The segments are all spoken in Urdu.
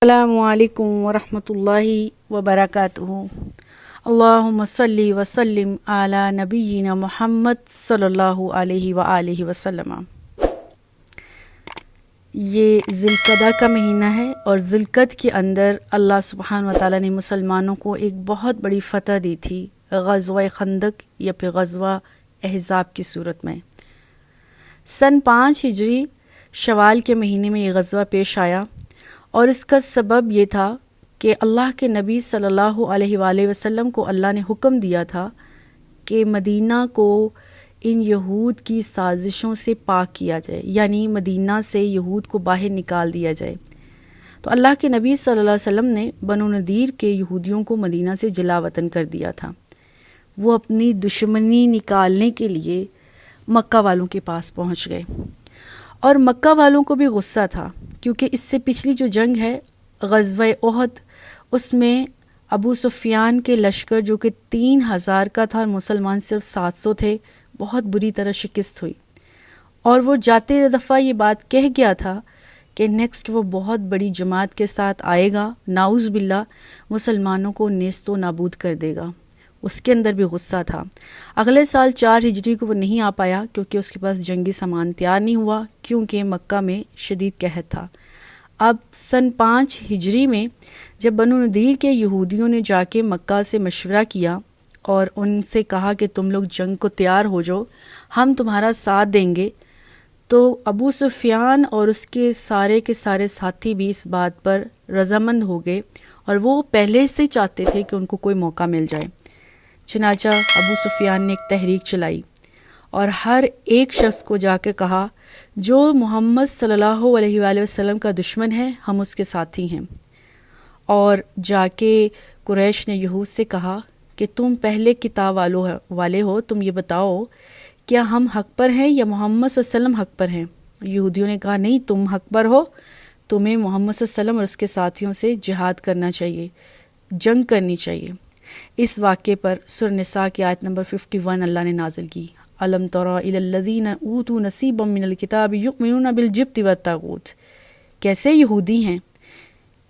السلام علیکم ورحمۃ اللہ وبرکاتہ۔ اللہم صلی وسلم علی نبینا محمد صلی اللہ علیہ وآلہ وسلم۔ یہ ذی القعدہ کا مہینہ ہے اور ذی القعدہ کے اندر اللہ سبحانہ و تعالیٰ نے مسلمانوں کو ایک بہت بڑی فتح دی تھی، غزوہ خندق یا پھر غزوہ احزاب کی صورت میں۔ سن 5 ہجری شوال کے مہینے میں یہ غزوہ پیش آیا، اور اس کا سبب یہ تھا کہ اللہ کے نبی صلی اللہ علیہ وآلہ وسلم کو اللہ نے حکم دیا تھا کہ مدینہ کو ان یہود کی سازشوں سے پاک کیا جائے، یعنی مدینہ سے یہود کو باہر نکال دیا جائے۔ تو اللہ کے نبی صلی اللہ علیہ وسلم نے بنو نذیر کے یہودیوں کو مدینہ سے جلا وطن کر دیا تھا۔ وہ اپنی دشمنی نکالنے کے لیے مکہ والوں کے پاس پہنچ گئے، اور مکہ والوں کو بھی غصہ تھا، کیونکہ اس سے پچھلی جو جنگ ہے غزوہ احد، اس میں ابو سفیان کے لشکر جو کہ 3000 کا تھا، مسلمان صرف 700 تھے، بہت بری طرح شکست ہوئی، اور وہ جاتے دفعہ یہ بات کہہ گیا تھا کہ نیکسٹ وہ بہت بڑی جماعت کے ساتھ آئے گا، نعوذ باللہ مسلمانوں کو نیست و نابود کر دے گا۔ اس کے اندر بھی غصہ تھا۔ اگلے سال 4 ہجری کو وہ نہیں آ پایا، کیونکہ اس کے پاس جنگی سامان تیار نہیں ہوا، کیونکہ مکہ میں شدید قحط تھا۔ اب سن 5 ہجری میں جب بنو نذیر کے یہودیوں نے جا کے مکہ سے مشورہ کیا اور ان سے کہا کہ تم لوگ جنگ کو تیار ہو جاؤ، ہم تمہارا ساتھ دیں گے، تو ابو سفیان اور اس کے سارے ساتھی بھی اس بات پر رضامند ہو گئے، اور وہ پہلے سے چاہتے تھے کہ ان کو کوئی موقع مل جائے۔ چنانچہ ابو سفیان نے ایک تحریک چلائی اور ہر ایک شخص کو جا کے کہا جو محمد صلی اللہ علیہ وآلہ وسلم کا دشمن ہے ہم اس کے ساتھی ہیں، اور جا کے قریش نے یہود سے کہا کہ تم پہلے کتاب والے ہو، تم یہ بتاؤ کیا ہم حق پر ہیں یا محمد صلی اللہ علیہ وسلم حق پر ہیں؟ یہودیوں نے کہا نہیں، تم حق پر ہو، تمہیں محمد صلی اللہ علیہ وسلم اور اس کے ساتھیوں سے جہاد کرنا چاہیے، جنگ کرنی چاہیے۔ اس واقعے پر سورہ نساء کی آیت نمبر 51 اللہ نے نازل کی، الم تر الی الذین اوتوا نصیبا من الکتاب یؤمنون بالجبت والطاغوت۔ کیسے یہودی ہیں،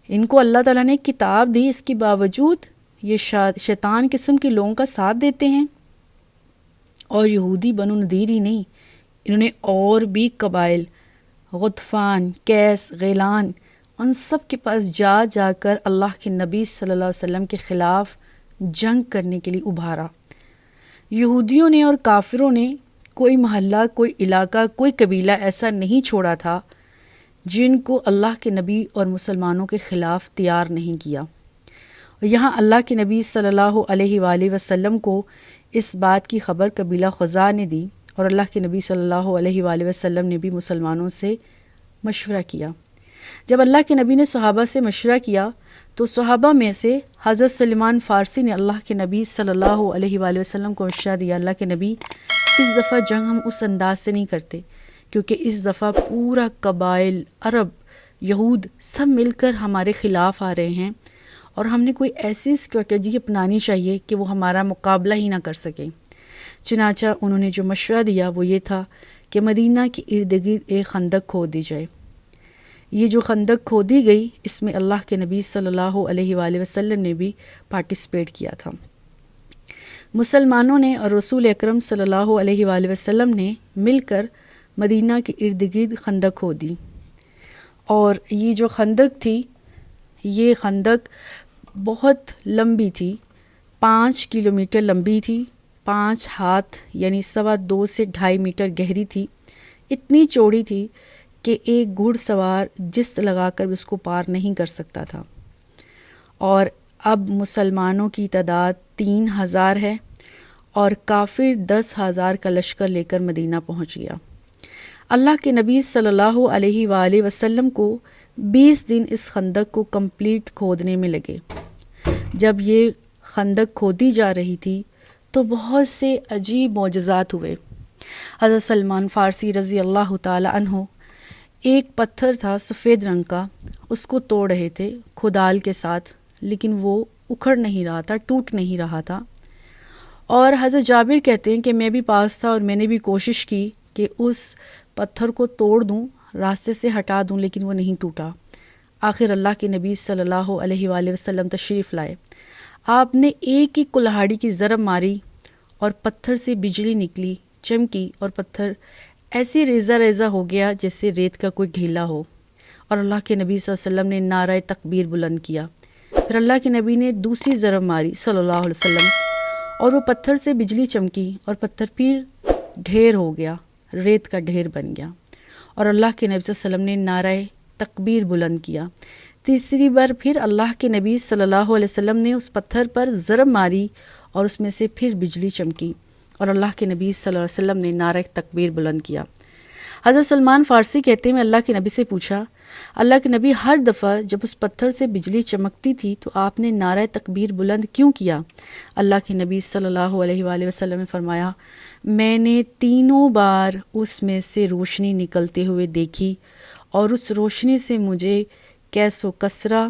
ان کو اللہ تعالیٰ نے کتاب دی، اس کے باوجود یہ شیطان قسم کے لوگوں کا ساتھ دیتے ہیں۔ اور یہودی بنو نذیر ہی نہیں، انہوں نے اور بھی قبائل، غطفان، قیس، غیلان، ان سب کے پاس جا جا کر اللہ کے نبی صلی اللہ علیہ وسلم کے خلاف جنگ کرنے کے لیے ابھارا۔ یہودیوں نے اور کافروں نے کوئی محلہ، کوئی علاقہ، کوئی قبیلہ ایسا نہیں چھوڑا تھا جن کو اللہ کے نبی اور مسلمانوں کے خلاف تیار نہیں کیا۔ یہاں اللہ کے نبی صلی اللہ علیہ وآلہ وسلم کو اس بات کی خبر قبیلہ خزاع نے دی، اور اللہ کے نبی صلی اللہ علیہ وآلہ وسلم نے بھی مسلمانوں سے مشورہ کیا۔ جب اللہ کے نبی نے صحابہ سے مشورہ کیا تو صحابہ میں سے حضرت سلمان فارسی نے اللہ کے نبی صلی اللہ علیہ وآلہ وسلم کو مشورہ دیا، اللہ کے نبی اس دفعہ جنگ ہم اس انداز سے نہیں کرتے، کیونکہ اس دفعہ پورا قبائل، عرب، یہود سب مل کر ہمارے خلاف آ رہے ہیں، اور ہم نے کوئی ایسی اسٹریٹجی اپنانی چاہیے کہ وہ ہمارا مقابلہ ہی نہ کر سکیں۔ چنانچہ انہوں نے جو مشورہ دیا وہ یہ تھا کہ مدینہ کے ارد گرد ایک خندق کھود دی جائے۔ یہ جو خندق کھودی گئی، اس میں اللہ کے نبی صلی اللہ علیہ وآلہ وسلم نے بھی پارٹیسپیٹ کیا تھا۔ مسلمانوں نے اور رسول اکرم صلی اللہ علیہ وآلہ وسلم نے مل کر مدینہ کے ارد گرد خندق کھودی، اور یہ جو خندق تھی، یہ خندق بہت لمبی تھی، 5 کلومیٹر لمبی تھی، 5 ہاتھ یعنی 2.25 سے 2.5 میٹر گہری تھی، اتنی چوڑی تھی کہ ایک گھڑ سوار جست لگا کر اس کو پار نہیں کر سکتا تھا۔ اور اب مسلمانوں کی تعداد 3000 ہے، اور کافر 10,000 کا لشکر لے کر مدینہ پہنچ گیا۔ اللہ کے نبی صلی اللہ علیہ وآلہ وسلم کو 20 دن اس خندق کو کمپلیٹ کھودنے میں لگے۔ جب یہ خندق کھودی جا رہی تھی تو بہت سے عجیب معجزات ہوئے۔ حضرت سلمان فارسی رضی اللہ تعالی عنہ ایک پتھر تھا سفید رنگ کا، اس کو توڑ رہے تھے کھدال کے ساتھ، لیکن وہ اکھڑ نہیں رہا تھا، ٹوٹ نہیں رہا تھا۔ اور حضرت جابر کہتے ہیں کہ میں بھی پاس تھا اور میں نے بھی کوشش کی کہ اس پتھر کو توڑ دوں، راستے سے ہٹا دوں، لیکن وہ نہیں ٹوٹا۔ آخر اللہ کے نبی صلی اللہ علیہ وآلہ وسلم تشریف لائے۔ آپ نے ایک ہی کلہاڑی کی ضرب ماری اور پتھر سے بجلی نکلی، چمکی، اور پتھر ایسی ریزہ ریزہ ہو گیا جیسے ریت کا کوئی ڈھیلا ہو، اور اللہ کے نبی صلی اللہ علیہ وسلم نے نعرہ تکبیر بلند کیا۔ پھر اللہ کے نبی نے دوسری ضرب ماری صلی اللہ علیہ وسلم، اور وہ پتھر سے بجلی چمکی اور پتھر پھر ڈھیر ہو گیا، ریت کا ڈھیر بن گیا، اور اللہ کے نبی صلی اللہ علیہ وسلم نے نعرہ تکبیر بلند کیا۔ تیسری بار پھر اللہ کے نبی صلی اللہ علیہ وسلم نے اس پتھر پر ضرب ماری اور اس میں سے پھر بجلی چمکی، اور اللہ کے نبی صلی اللہ علیہ وسلم نے نعرہ تکبیر بلند کیا۔ حضرت سلمان فارسی کہتے ہیں، میں اللہ کے نبی سے پوچھا، اللہ کے نبی ہر دفعہ جب اس پتھر سے بجلی چمکتی تھی تو آپ نے نعرہ تکبیر بلند کیوں کیا؟ اللہ کے نبی صلی اللہ علیہ وآلہ وسلم نے فرمایا، میں نے تینوں بار اس میں سے روشنی نکلتے ہوئے دیکھی، اور اس روشنی سے مجھے کیس و کسرا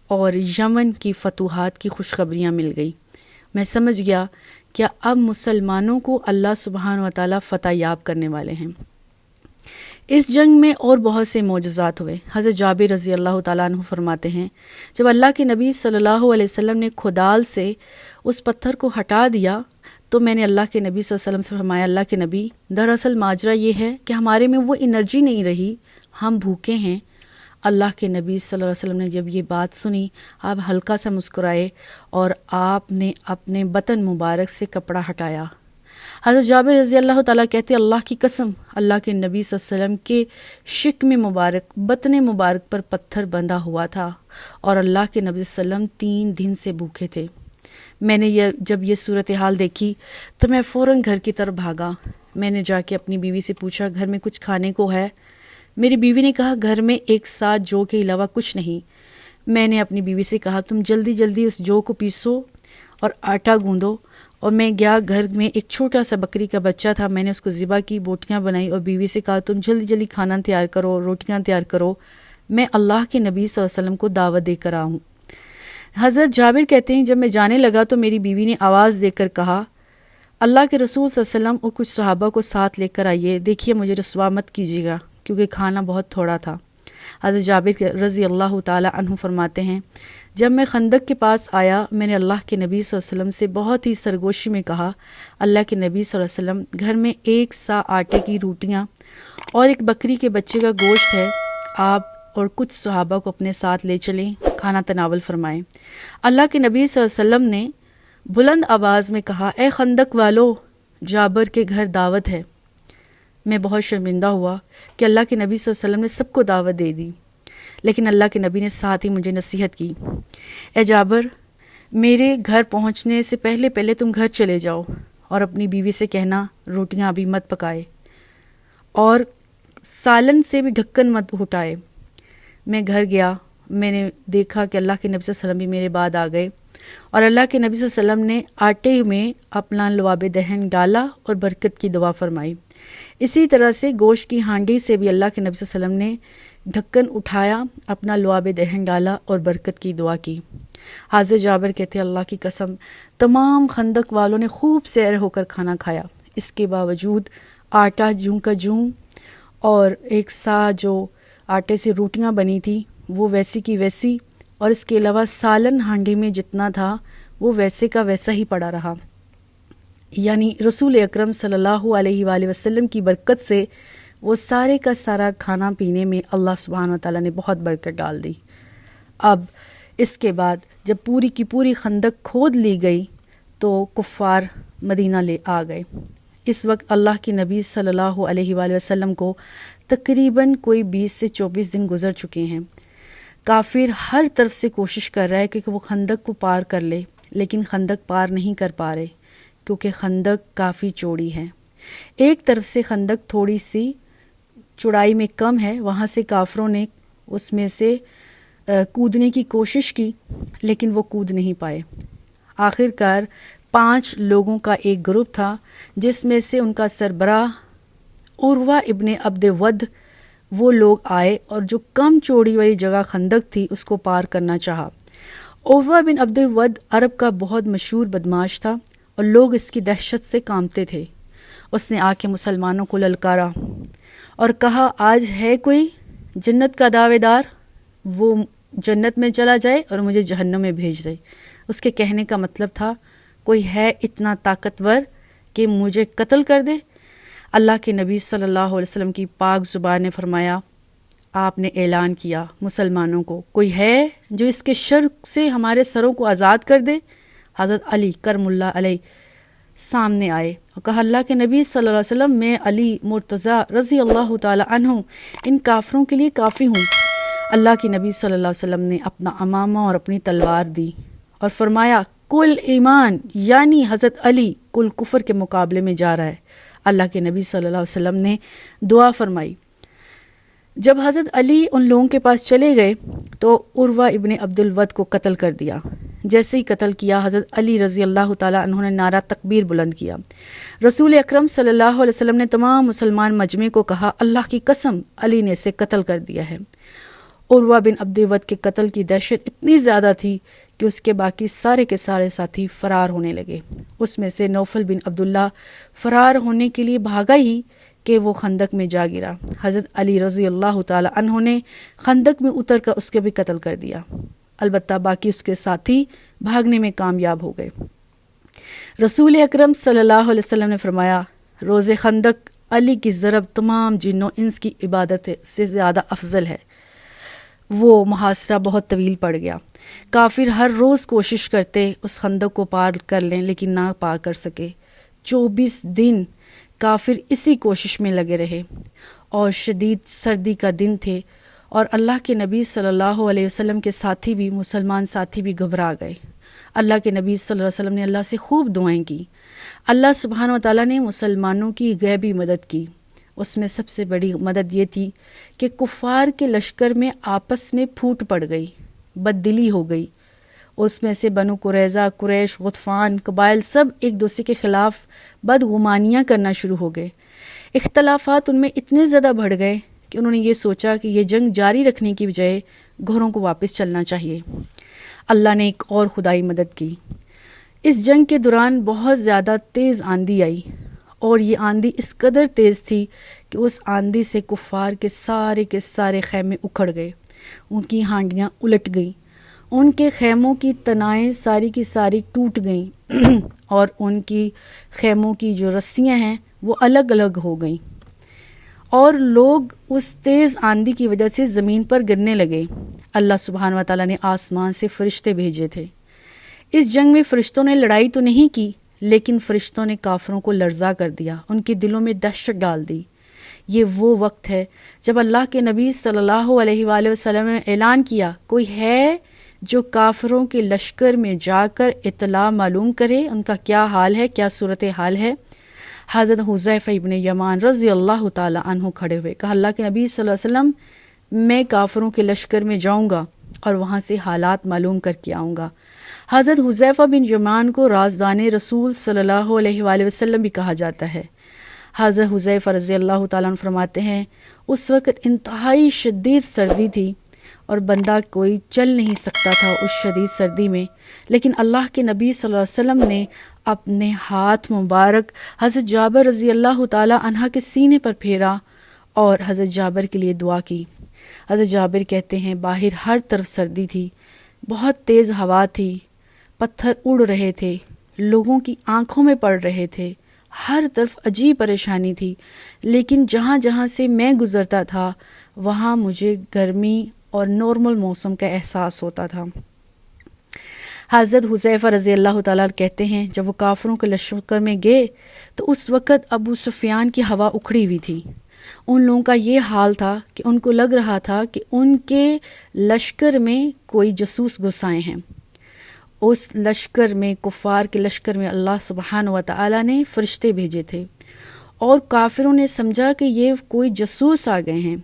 اور یمن کی فتوحات کی خوشخبریاں مل گئی۔ میں سمجھ گیا کہ اب مسلمانوں کو اللہ سبحانہ و تعالیٰ فتح یاب کرنے والے ہیں۔ اس جنگ میں اور بہت سے معجزات ہوئے۔ حضرت جابر رضی اللہ تعالیٰ عنہ فرماتے ہیں، جب اللہ کے نبی صلی اللہ علیہ وسلم نے کھدال سے اس پتھر کو ہٹا دیا تو میں نے اللہ کے نبی صلی اللہ علیہ وسلم سے فرمایا، اللہ کے نبی، دراصل ماجرا یہ ہے کہ ہمارے میں وہ انرجی نہیں رہی، ہم بھوکے ہیں۔ اللہ کے نبی صلی اللہ علیہ وسلم نے جب یہ بات سنی، آپ ہلکا سا مسکرائے اور آپ نے اپنے بطن مبارک سے کپڑا ہٹایا۔ حضرت جابر رضی اللہ تعالیٰ کہتے، اللہ کی قسم، اللہ کے نبی صلی اللہ علیہ وسلم کے شکم مبارک، بطن مبارک پر پتھر بندھا ہوا تھا، اور اللہ کے نبی صلی اللہ علیہ وسلم 3 دن سے بھوکے تھے۔ میں نے جب یہ صورتحال دیکھی تو میں فوراً گھر کی طرف بھاگا۔ میں نے جا کے اپنی بیوی سے پوچھا، گھر میں کچھ کھانے کو ہے؟ میری بیوی نے کہا، گھر میں ایک ساتھ جو کے علاوہ کچھ نہیں۔ میں نے اپنی بیوی سے کہا، تم جلدی جلدی اس جو کو پیسو اور آٹا گوندو، اور میں گیا۔ گھر میں ایک چھوٹا سا بکری کا بچہ تھا، میں نے اس کو ذبح کی، بوٹیاں بنائی، اور بیوی سے کہا، تم جلدی جلدی کھانا تیار کرو، روٹیاں تیار کرو، میں اللہ کے نبی صلی اللہ علیہ وسلم کو دعوت دے کر آؤں۔ حضرت جابر کہتے ہیں، جب میں جانے لگا تو میری بیوی نے آواز دے کر کہا، اللہ کے رسول صلی اللہ علیہ وسلم اور کچھ صحابہ کو ساتھ لے کر آئیے، دیکھیے مجھے رسوا مت کیجیے گا، کیونکہ کھانا بہت تھوڑا تھا۔ حضرت جابر رضی اللہ تعالیٰ عنہ فرماتے ہیں، جب میں خندق کے پاس آیا، میں نے اللہ کے نبی صلی اللہ علیہ وسلم سے بہت ہی سرگوشی میں کہا، اللہ کے نبی صلی اللہ علیہ وسلم، گھر میں 1 سا آٹے کی روٹیاں اور ایک بکری کے بچے کا گوشت ہے، آپ اور کچھ صحابہ کو اپنے ساتھ لے چلیں، کھانا تناول فرمائیں۔ اللہ کے نبی صلی اللہ علیہ وسلم نے بلند آواز میں کہا، اے خندق والو، جابر کے گھر دعوت ہے۔ میں بہت شرمندہ ہوا کہ اللہ کے نبی صلی اللہ علیہ وسلم نے سب کو دعوت دے دی، لیکن اللہ کے نبی نے ساتھ ہی مجھے نصیحت کی، اے جابر، میرے گھر پہنچنے سے پہلے تم گھر چلے جاؤ اور اپنی بیوی سے کہنا روٹیاں ابھی مت پکائے اور سالن سے بھی ڈھکن مت اٹھائے۔ میں گھر گیا، میں نے دیکھا کہ اللہ کے نبی صلی اللہ علیہ وسلم بھی میرے بعد آ گئے، اور اللہ کے نبی صلی اللہ علیہ وسلم نے آٹے میں اپنا لعاب دہن ڈالا اور برکت کی دعا فرمائی۔ اسی طرح سے گوشت کی ہانڈی سے بھی اللہ کے نبی صلی اللہ علیہ وسلم نے ڈھکن اٹھایا، اپنا لعاب دہن ڈالا اور برکت کی دعا کی۔ حضرت جابر کہتے ہیں، اللہ کی قسم، تمام خندق والوں نے خوب سیر ہو کر کھانا کھایا، اس کے باوجود آٹا جوں کا جوں، اور 1 سا جو آٹے سے روٹیاں بنی تھی وہ ویسی کی ویسی، اور اس کے علاوہ سالن ہانڈی میں جتنا تھا وہ ویسے کا ویسا ہی پڑا رہا۔ یعنی رسول اکرم صلی اللہ علیہ وآلہ وسلم کی برکت سے وہ سارے کا سارا کھانا پینے میں اللہ سبحانہ وتعالیٰ نے بہت برکت ڈال دی۔ اب اس کے بعد جب پوری کی پوری خندق کھود لی گئی تو کفار مدینہ لے آ گئے۔ اس وقت اللہ کی نبی صلی اللہ علیہ وآلہ وسلم کو تقریباً کوئی 20 سے 24 دن گزر چکے ہیں۔ کافر ہر طرف سے کوشش کر رہا ہے کہ وہ خندق کو پار کر لے، لیکن خندق پار نہیں کر پا رہے کیونکہ خندق کافی چوڑی ہے۔ ایک طرف سے خندق تھوڑی سی چوڑائی میں کم ہے، وہاں سے کافروں نے اس میں سے کودنے کی کوشش کی لیکن وہ کود نہیں پائے۔ آخر کار 5 لوگوں کا ایک گروپ تھا جس میں سے ان کا سربراہ عروہ ابن عبد ود، وہ لوگ آئے اور جو کم چوڑی والی جگہ خندق تھی اس کو پار کرنا چاہا۔ عروہ بن عبد ود عرب کا بہت مشہور بدماش تھا اور لوگ اس کی دہشت سے کانپتے تھے۔ اس نے آ کے مسلمانوں کو للکارا اور کہا، آج ہے کوئی جنت کا دعوے دار؟ وہ جنت میں چلا جائے اور مجھے جہنم میں بھیج دے۔ اس کے کہنے کا مطلب تھا کوئی ہے اتنا طاقتور کہ مجھے قتل کر دے؟ اللہ کے نبی صلی اللہ علیہ وسلم کی پاک زبان نے فرمایا، آپ نے اعلان کیا مسلمانوں کو، کوئی ہے جو اس کے شرک سے ہمارے سروں کو آزاد کر دے؟ حضرت علی کرم اللہ علیہ سامنے آئے اور کہا، اللہ کے نبی صلی اللہ علیہ وسلم، میں علی مرتضیٰ رضی اللہ تعالی عنہ ان کافروں کے لیے کافی ہوں۔ اللہ کے نبی صلی اللہ علیہ وسلم نے اپنا امامہ اور اپنی تلوار دی اور فرمایا، کل ایمان یعنی حضرت علی کل کفر کے مقابلے میں جا رہا ہے۔ اللہ کے نبی صلی اللہ علیہ وسلم نے دعا فرمائی۔ جب حضرت علی ان لوگوں کے پاس چلے گئے تو عروہ ابن عبد الود کو قتل کر دیا۔ جیسے ہی قتل کیا، حضرت علی رضی اللہ تعالیٰ عنہ نے نعرہ تکبیر بلند کیا۔ رسول اکرم صلی اللہ علیہ وسلم نے تمام مسلمان مجمع کو کہا، اللہ کی قسم علی نے اسے قتل کر دیا ہے۔ عروہ بن عبد الود کے قتل کی دہشت اتنی زیادہ تھی کہ اس کے باقی سارے کے سارے ساتھی فرار ہونے لگے۔ اس میں سے نوفل بن عبداللہ فرار ہونے کے لیے بھاگا ہی کہ وہ خندق میں جا گرا۔ حضرت علی رضی اللہ تعالی عنہ نے خندق میں اتر کر اس کے بھی قتل کر دیا، البتہ باقی اس کے ساتھی بھاگنے میں کامیاب ہو گئے۔ رسول اکرم صلی اللہ علیہ وسلم نے فرمایا، روز خندق علی کی ضرب تمام جن و انس کی عبادت سے زیادہ افضل ہے۔ وہ محاصرہ بہت طویل پڑ گیا۔ کافر ہر روز کوشش کرتے اس خندق کو پار کر لیں لیکن نہ پار کر سکے۔ 24 دن کافر اسی کوشش میں لگے رہے اور شدید سردی کا دن تھے، اور اللہ کے نبی صلی اللہ علیہ وسلم کے ساتھی بھی، مسلمان ساتھی بھی گھبرا گئے۔ اللہ کے نبی صلی اللہ علیہ وسلم نے اللہ سے خوب دعائیں کی۔ اللہ سبحانہ و تعالیٰ نے مسلمانوں کی غیبی مدد کی۔ اس میں سب سے بڑی مدد یہ تھی کہ کفار کے لشکر میں آپس میں پھوٹ پڑ گئی، بددلی ہو گئی۔ اس میں سے بنو قریظہ، قریش، غطفان قبائل سب ایک دوسرے کے خلاف بدگمانیاں کرنا شروع ہو گئے۔ اختلافات ان میں اتنے زیادہ بڑھ گئے کہ انہوں نے یہ سوچا کہ یہ جنگ جاری رکھنے کی بجائے گھروں کو واپس چلنا چاہیے۔ اللہ نے ایک اور خدائی مدد کی۔ اس جنگ کے دوران بہت زیادہ تیز آندھی آئی، اور یہ آندھی اس قدر تیز تھی کہ اس آندھی سے کفار کے سارے خیمے اکھڑ گئے، ان کی ہانڈیاں الٹ گئیں، ان کے خیموں کی تنائیں ساری کی ساری ٹوٹ گئیں اور ان کی خیموں کی جو رسیاں ہیں وہ الگ الگ ہو گئیں، اور لوگ اس تیز آندھی کی وجہ سے زمین پر گرنے لگے۔ اللہ سبحانہ و تعالیٰ نے آسمان سے فرشتے بھیجے تھے۔ اس جنگ میں فرشتوں نے لڑائی تو نہیں کی، لیکن فرشتوں نے کافروں کو لرزا کر دیا، ان کے دلوں میں دہشت ڈال دی۔ یہ وہ وقت ہے جب اللہ کے نبی صلی اللہ علیہ وآلہ وسلم نے اعلان کیا، کوئی ہے جو کافروں کے لشکر میں جا کر اطلاع معلوم کرے ان کا کیا حال ہے، کیا صورتحال ہے۔ حضرت حذیفہ ابن یمان رضی اللہ تعالی عنہ کھڑے ہوئے، کہا، اللہ کے نبی صلی اللہ علیہ وسلم، میں کافروں کے لشکر میں جاؤں گا اور وہاں سے حالات معلوم کر کے آؤں گا۔ حضرت حذیفہ بن یمان کو رازدان رسول صلی اللہ علیہ وآلہ وسلم بھی کہا جاتا ہے۔ حضرت حذیفہ رضی اللہ تعالیٰ عنہ فرماتے ہیں، اس وقت انتہائی شدید سردی تھی اور بندہ کوئی چل نہیں سکتا تھا اس شدید سردی میں، لیکن اللہ کے نبی صلی اللہ علیہ وسلم نے اپنے ہاتھ مبارک حضرت جابر رضی اللہ تعالیٰ عنہ کے سینے پر پھیرا اور حضرت جابر کے لیے دعا کی۔ حضرت جابر کہتے ہیں، باہر ہر طرف سردی تھی، بہت تیز ہوا تھی، پتھر اڑ رہے تھے، لوگوں کی آنکھوں میں پڑ رہے تھے، ہر طرف عجیب پریشانی تھی، لیکن جہاں جہاں سے میں گزرتا تھا وہاں مجھے گرمی اور نارمل موسم کا احساس ہوتا تھا۔ حضرت حذیفہ رضی اللہ تعالیٰ کہتے ہیں، جب وہ کافروں کے لشکر میں گئے تو اس وقت ابو سفیان کی ہوا اکھڑی ہوئی تھی۔ ان لوگوں کا یہ حال تھا کہ ان کو لگ رہا تھا کہ ان کے لشکر میں کوئی جاسوس گھسائے ہیں۔ اس لشکر میں، کفار کے لشکر میں، اللہ سبحانہ و تعالیٰ نے فرشتے بھیجے تھے، اور کافروں نے سمجھا کہ یہ کوئی جاسوس آ گئے ہیں۔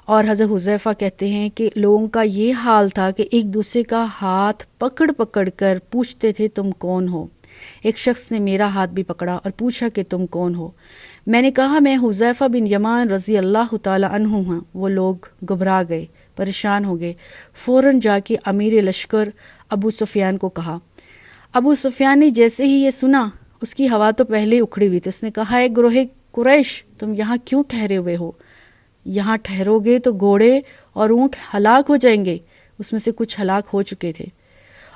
اور حضرت حذیفہ کہتے ہیں کہ لوگوں کا یہ حال تھا کہ ایک دوسرے کا ہاتھ پکڑ پکڑ کر پوچھتے تھے، تم کون ہو؟ ایک شخص نے میرا ہاتھ بھی پکڑا اور پوچھا کہ تم کون ہو؟ میں نے کہا، میں حذیفہ بن یمان رضی اللہ تعالی عنہ ہوں۔ وہ لوگ گھبرا گئے، پریشان ہو گئے، فوراً جا کے امیر لشکر ابو سفیان کو کہا۔ ابو سفیان نے جیسے ہی یہ سنا، اس کی ہوا تو پہلے اکھڑی ہوئی تھی، اس نے کہا، اے گروہ قریش، تم یہاں کیوں ٹھہرے ہوئے ہو؟ یہاں ٹھہرو گے تو گھوڑے اور اونٹ ہلاک ہو جائیں گے۔ اس میں سے کچھ ہلاک ہو چکے تھے،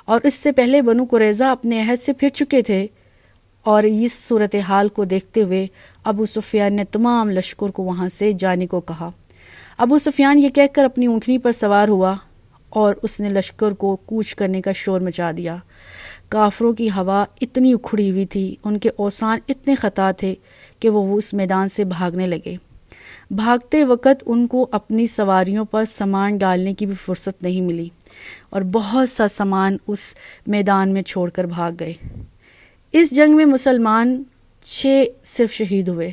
اور اس سے پہلے بنو قریظہ اپنے عہد سے پھر چکے تھے۔ اور اس صورتحال کو دیکھتے ہوئے ابو سفیان نے تمام لشکر کو وہاں سے جانے کو کہا۔ ابو سفیان یہ کہہ کر اپنی اونٹنی پر سوار ہوا اور اس نے لشکر کو کوچ کرنے کا شور مچا دیا۔ کافروں کی ہوا اتنی اکھڑی ہوئی تھی، ان کے اوسان اتنے خطا تھے کہ وہ اس میدان سے بھاگنے لگے۔ بھاگتے وقت ان کو اپنی سواریوں پر سامان ڈالنے کی بھی فرصت نہیں ملی، اور بہت سا سامان اس میدان میں چھوڑ کر بھاگ گئے۔ اس جنگ میں مسلمان 6 صرف شہید ہوئے،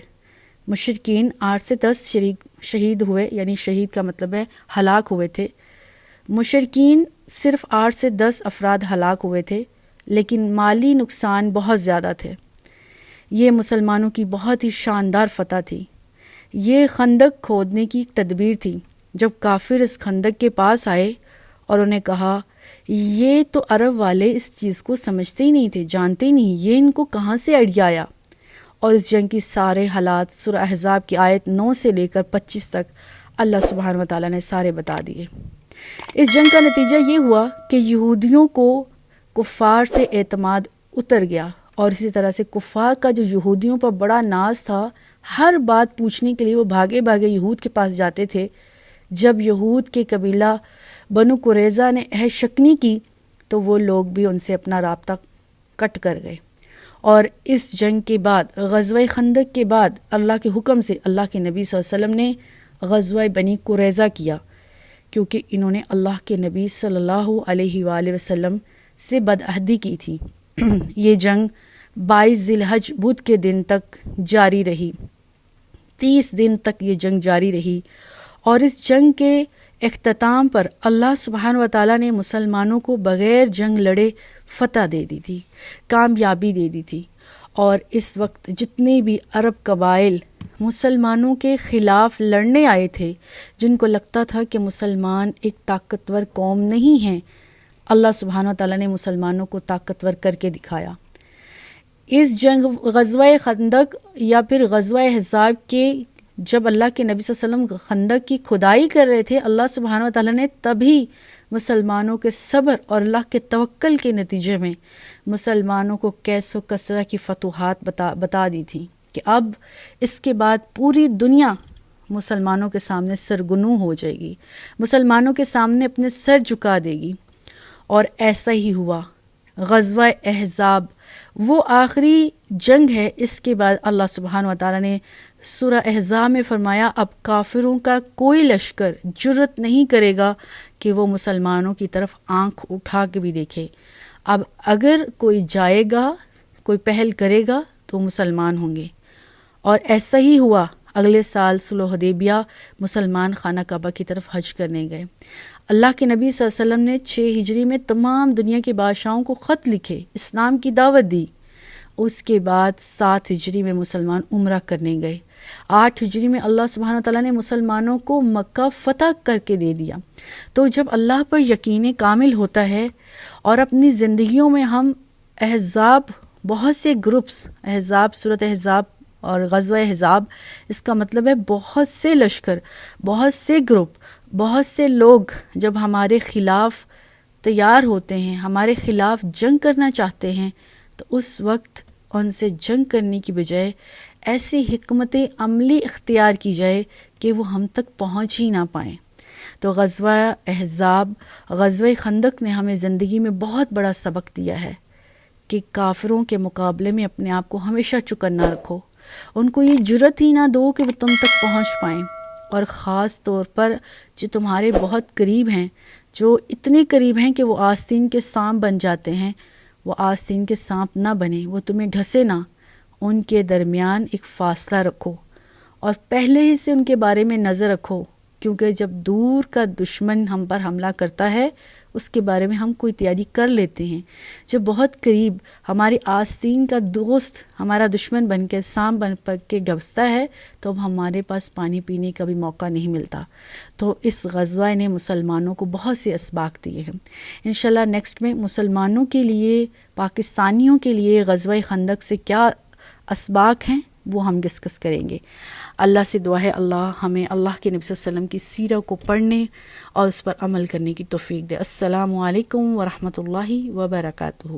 مشرکین 8 سے 10 شہید ہوئے، یعنی شہید کا مطلب ہے ہلاک ہوئے تھے۔ مشرکین صرف 8 سے 10 افراد ہلاک ہوئے تھے، لیکن مالی نقصان بہت زیادہ تھے۔ یہ مسلمانوں کی بہت ہی شاندار فتح تھی۔ یہ خندق کھودنے کی تدبیر تھی۔ جب کافر اس خندق کے پاس آئے اور انہیں کہا، یہ تو عرب والے اس چیز کو سمجھتے ہی نہیں تھے، جانتے ہی نہیں، یہ ان کو کہاں سے آئیڈیا آیا؟ اور اس جنگ کی سارے حالات سورہ احزاب کی آیت 9 سے لے کر 25 تک اللہ سبحانہ وتعالیٰ نے سارے بتا دیے۔ اس جنگ کا نتیجہ یہ ہوا کہ یہودیوں کو کفار سے اعتماد اتر گیا، اور اسی طرح سے کفار کا جو یہودیوں پر بڑا ناز تھا، ہر بات پوچھنے کے لیے وہ بھاگے بھاگے یہود کے پاس جاتے تھے۔ جب یہود کے قبیلہ بنو قریظہ نے عہد شکنی کی تو وہ لوگ بھی ان سے اپنا رابطہ کٹ کر گئے۔ اور اس جنگ کے بعد، غزوہ خندق کے بعد، اللہ کے حکم سے اللہ کے نبی صلی اللہ علیہ وسلم نے غزوہ بنی قریظہ کیا، کیونکہ انہوں نے اللہ کے نبی صلی اللہ علیہ وآلہ وسلم سے بدعہدی کی تھی۔ یہ جنگ 22 ذی الحج بدھ کے دن تک جاری رہی، 30 دن تک یہ جنگ جاری رہی، اور اس جنگ کے اختتام پر اللہ سبحانہ وتعالیٰ نے مسلمانوں کو بغیر جنگ لڑے فتح دے دی تھی، کامیابی دے دی تھی۔ اور اس وقت جتنے بھی عرب قبائل مسلمانوں کے خلاف لڑنے آئے تھے، جن کو لگتا تھا کہ مسلمان ایک طاقتور قوم نہیں ہیں، اللہ سبحانہ وتعالیٰ نے مسلمانوں کو طاقتور کر کے دکھایا۔ اس جنگ غزوہ خندق یا پھر غزوہ احزاب کے جب اللہ کے نبی صلی اللہ علیہ وسلم خندق کی کھدائی کر رہے تھے، اللہ سبحانہ وتعالیٰ نے تبھی مسلمانوں کے صبر اور اللہ کے توکل کے نتیجے میں مسلمانوں کو کیس و کسرہ کی فتوحات بتا دی تھی کہ اب اس کے بعد پوری دنیا مسلمانوں کے سامنے سرگنو ہو جائے گی، مسلمانوں کے سامنے اپنے سر جھکا دے گی۔ اور ایسا ہی ہوا۔ غزوہ احزاب وہ آخری جنگ ہے۔ اس کے بعد اللہ سبحانہ وتعالیٰ نے سورہ احزاب میں فرمایا، اب کافروں کا کوئی لشکر جرت نہیں کرے گا کہ وہ مسلمانوں کی طرف آنکھ اٹھا کے بھی دیکھے۔ اب اگر کوئی جائے گا، کوئی پہل کرے گا تو مسلمان ہوں گے۔ اور ایسا ہی ہوا۔ اگلے سال صلح حدیبیہ مسلمان خانہ کعبہ کی طرف حج کرنے گئے۔ اللہ کے نبی صلی اللہ علیہ وسلم نے 6 ہجری میں تمام دنیا کے بادشاہوں کو خط لکھے، اسلام کی دعوت دی۔ اس کے بعد 7 ہجری میں مسلمان عمرہ کرنے گئے۔ 8 ہجری میں اللہ سبحانہ تعالیٰ نے مسلمانوں کو مکہ فتح کر کے دے دیا۔ تو جب اللہ پر یقین کامل ہوتا ہے اور اپنی زندگیوں میں ہم احزاب، بہت سے گروپس، احزاب، سورۃ احزاب اور غزوہ احزاب، اس کا مطلب ہے بہت سے لشکر، بہت سے گروپ، بہت سے لوگ جب ہمارے خلاف تیار ہوتے ہیں، ہمارے خلاف جنگ کرنا چاہتے ہیں، تو اس وقت ان سے جنگ کرنے کی بجائے ایسی حکمت عملی اختیار کی جائے کہ وہ ہم تک پہنچ ہی نہ پائیں۔ تو غزوہ احزاب، غزوہ خندق نے ہمیں زندگی میں بہت بڑا سبق دیا ہے کہ کافروں کے مقابلے میں اپنے آپ کو ہمیشہ چوکنا رکھو، ان کو یہ جرت ہی نہ دو کہ وہ تم تک پہنچ پائیں، اور خاص طور پر جو تمہارے بہت قریب ہیں، جو اتنے قریب ہیں کہ وہ آستین کے سانپ بن جاتے ہیں، وہ آستین کے سانپ نہ بنے، وہ تمہیں ڈھسے نہ، ان کے درمیان ایک فاصلہ رکھو اور پہلے ہی سے ان کے بارے میں نظر رکھو، کیونکہ جب دور کا دشمن ہم پر حملہ کرتا ہے اس کے بارے میں ہم کوئی تیاری کر لیتے ہیں۔ جب بہت قریب ہماری آستین کا دوست ہمارا دشمن بن کے سانپ بن پر کے گھستا ہے تو اب ہمارے پاس پانی پینے کا بھی موقع نہیں ملتا۔ تو اس غزوہ نے مسلمانوں کو بہت سے اسباق دیے ہیں۔ انشاءاللہ نیکسٹ میں مسلمانوں کے لیے، پاکستانیوں کے لیے غزوہ خندق سے کیا اسباق ہیں وہ ہم ڈسکس کریں گے۔ اللہ سے دعا ہے اللہ ہمیں اللہ کے نبی صلی اللہ علیہ وسلم کی سیرت کو پڑھنے اور اس پر عمل کرنے کی توفیق دے۔ السلام علیکم ورحمۃ اللہ وبرکاتہ۔